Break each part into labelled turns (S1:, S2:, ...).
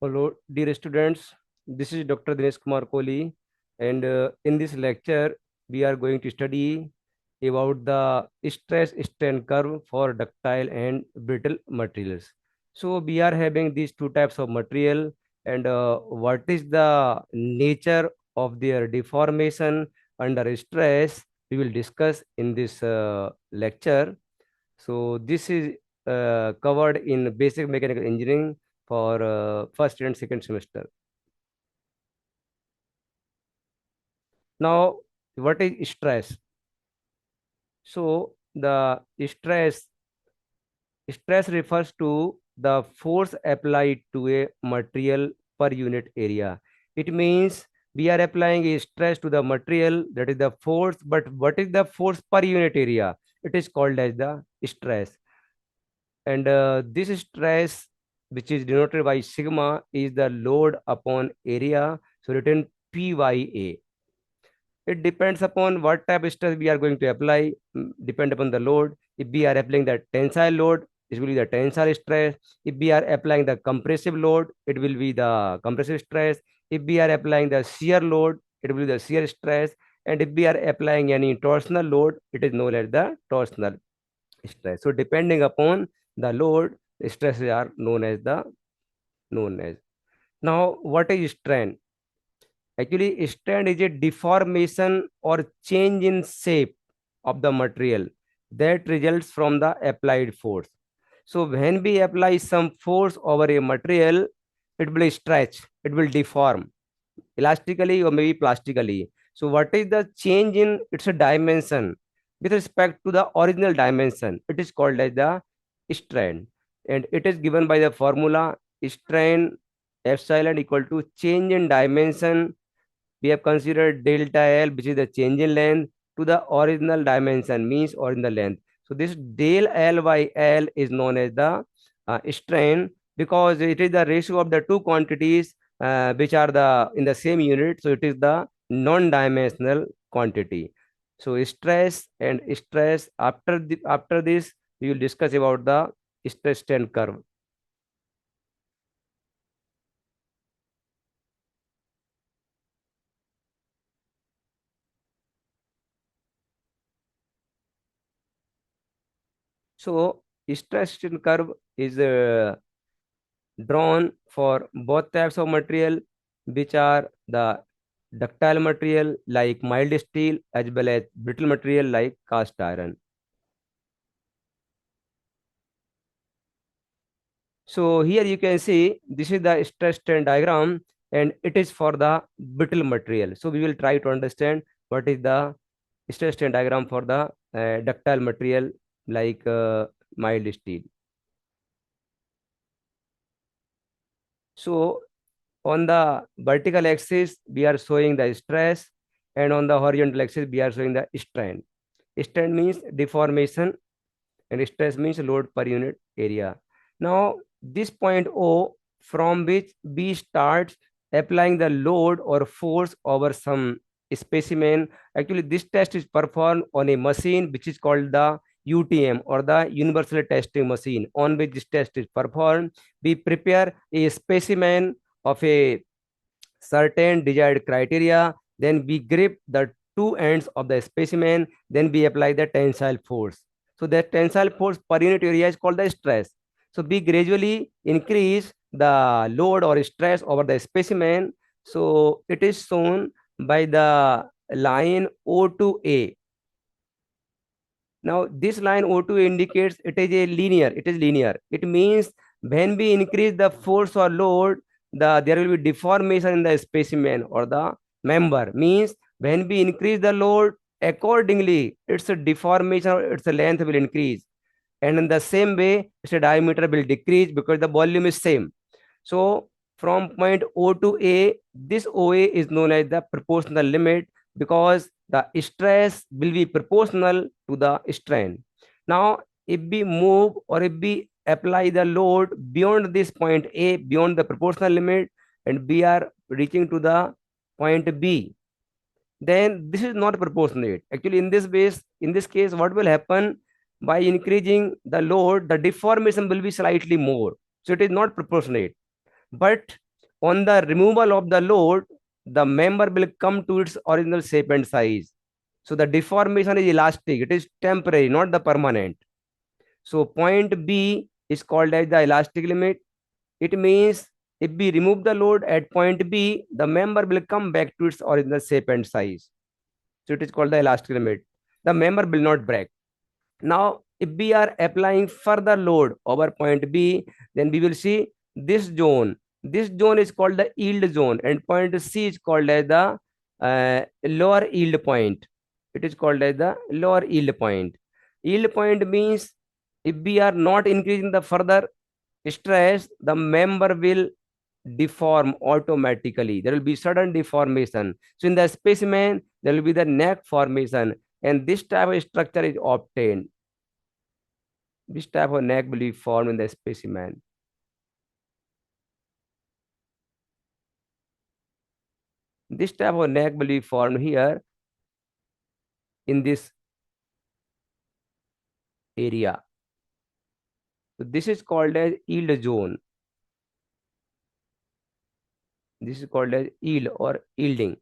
S1: Hello, dear students. This is Dr. Dinesh Kumar Kohli, and in this lecture, we are going to study about the stress strain curve for ductile and brittle materials. So, we are having these two types of material, and what is the nature of their deformation under stress? We will discuss in this lecture. So this is covered in basic mechanical engineering for first and second semester. Now, what is stress? So the stress refers to the force applied to a material per unit area. It means we are applying a stress to the material, that is the force, but what is the force per unit area? It is called as the stress. And this stress, which is denoted by sigma, is the load upon area. So written P by A. It depends upon what type of stress we are going to apply, depend upon the load. If we are applying the tensile load, it will be the tensile stress. If we are applying the compressive load, it will be the compressive stress. If we are applying the shear load, it will be the shear stress. And if we are applying any torsional load, it is known as the torsional stress. So depending upon the load, the stresses are known as. Now, what is strain? Actually, strain is a deformation or change in shape of the material that results from the applied force. So when we apply some force over a material, it will stretch, it will deform elastically or maybe plastically. So what is the change in its dimension with respect to the original dimension? It is called as the strain, and it is given by the formula strain epsilon equal to change in dimension. We have considered delta L, which is the change in length, to the original dimension, means original length. So this del L by L is known as the strain, because it is the ratio of the two quantities which are the in the same unit. So it is the non-dimensional quantity. So stress and stress, after this we will discuss about the stress strain curve. So stress strain curve is drawn for both types of material, which are the ductile material like mild steel as well as brittle material like cast iron. So here you can see this is the stress strain diagram, and it is for the brittle material. So we will try to understand what is the stress strain diagram for the ductile material like mild steel. So on the vertical axis, we are showing the stress, and on the horizontal axis, we are showing the strain. Strain means deformation, and stress means load per unit area. Now, this point O, from which B starts applying the load or force over some specimen. Actually, this test is performed on a machine which is called the UTM, or the Universal Testing Machine, on which this test is performed. We prepare a specimen of a certain desired criteria, then we grip the two ends of the specimen, then we apply the tensile force. So that tensile force per unit area is called the stress. So we gradually increase the load or stress over the specimen. So it is shown by the line O to A. Now this line O2 indicates it is linear. It means when we increase the force or load, there will be deformation in the specimen or the member. Means when we increase the load, accordingly, its deformation or its length will increase. And in the same way, its diameter will decrease because the volume is same. So from point O to A, this OA is known as the proportional limit, because the stress will be proportional to the strain. Now, if we move or if we apply the load beyond this point A, beyond the proportional limit, and we are reaching to the point B, then this is not proportionate. Actually, in this case, what will happen? By increasing the load, the deformation will be slightly more. So it is not proportionate. But On the removal of the load, the member will come to its original shape and size. So the deformation is elastic. It is temporary, not the permanent. So point B is called as the elastic limit. It means if we remove the load at point B, the member will come back to its original shape and size. So it is called the elastic limit. The member will not break. Now, if we are applying further load over point B, then we will see this zone. This zone is called the yield zone, and point C is called as the lower yield point. It is called as the lower yield point. Yield point means if we are not increasing the further stress, the member will deform automatically. There will be sudden deformation. So in the specimen, there will be the neck formation, and this type of structure is obtained. This type of neck will be formed in the specimen. This type of neck will be formed here in this area. So this is called as yield zone. This is called as yield or yielding.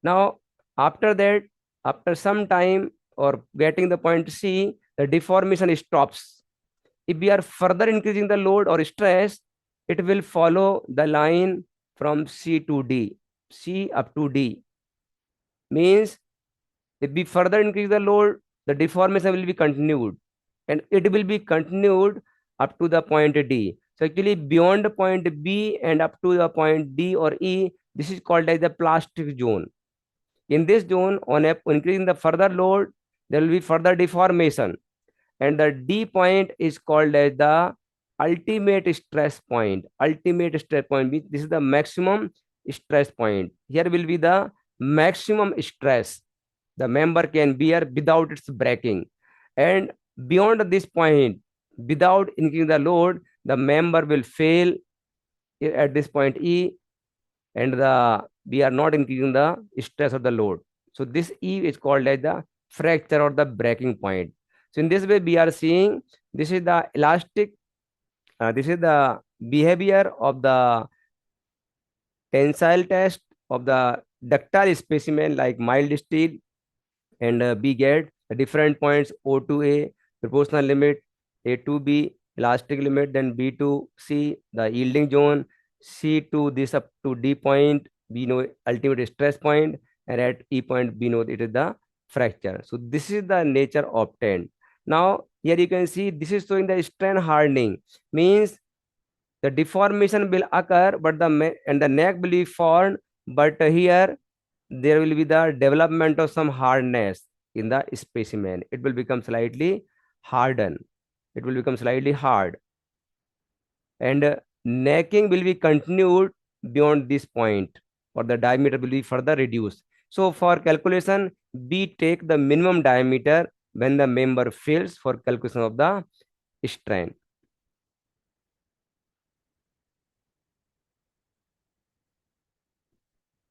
S1: Now, after that, after some time or getting the point C, the deformation stops. If we are further increasing the load or stress, it will follow the line from C to D. C up to D. Means if we further increase the load, the deformation will be continued, and it will be continued up to the point D. So actually beyond point B and up to the point D or E, this is called as the plastic zone. In this zone, on increasing the further load, there will be further deformation, and the D point is called as the ultimate stress point. Ultimate stress point means this is the maximum stress point. Here will be the maximum stress the member can bear without its breaking. And beyond this point, without increasing the load, the member will fail at this point E, and we are not increasing the stress of the load. So this E is called as the fracture or the breaking point. So in this way, we are seeing this is the elastic, this is the behavior of the tensile test of the ductile specimen like mild steel, and we get the different points O to A, proportional limit, A to B, elastic limit, then B to C, the yielding zone, C to this up to D point, we know ultimate stress point, and at E point, we know it is the fracture. So this is the nature obtained. Now, here you can see this is showing the strain hardening, means the deformation will occur, but the neck will be formed, but here there will be the development of some hardness in the specimen. It will become slightly hardened. It will become slightly hard, and necking will be continued beyond this point, or the diameter will be further reduced. So for calculation, we take the minimum diameter when the member fails for calculation of the strain.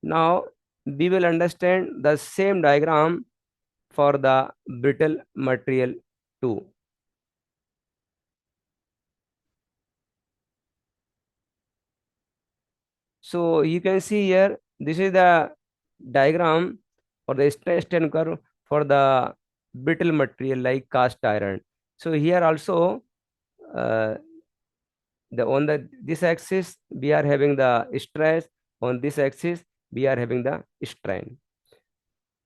S1: Now we will understand the same diagram for the brittle material too. So you can see here, this is the diagram or the stress strain curve for the brittle material like cast iron. So here also, uh, the on the this axis we are having the stress, on this axis we are having the strain.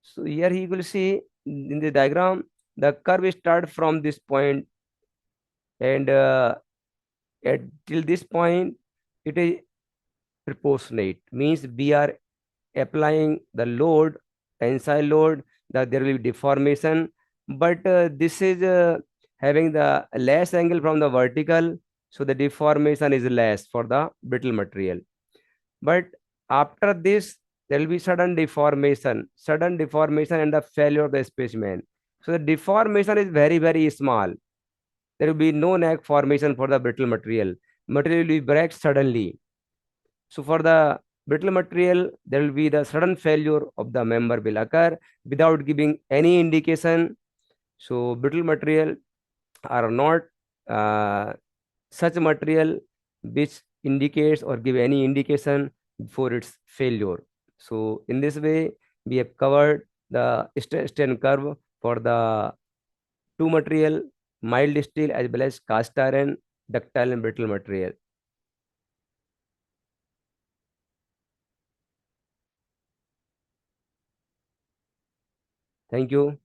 S1: So here you will see in the diagram the curve start from this point, and at till this point it is proportionate, means we are applying the load, tensile load, that there will be deformation, but this is having the less angle from the vertical, so the deformation is less for the brittle material. But after this, there will be sudden deformation and the failure of the specimen. So the deformation is very, very small. There will be no neck formation for the brittle material. Material will break suddenly. So for the brittle material, there will be the sudden failure of the member will occur without giving any indication. So brittle material are not uh, such material which indicates or give any indication before its failure. So in this way, we have covered the stress strain curve for the two material, mild steel as well as cast iron, ductile and brittle material. Thank you.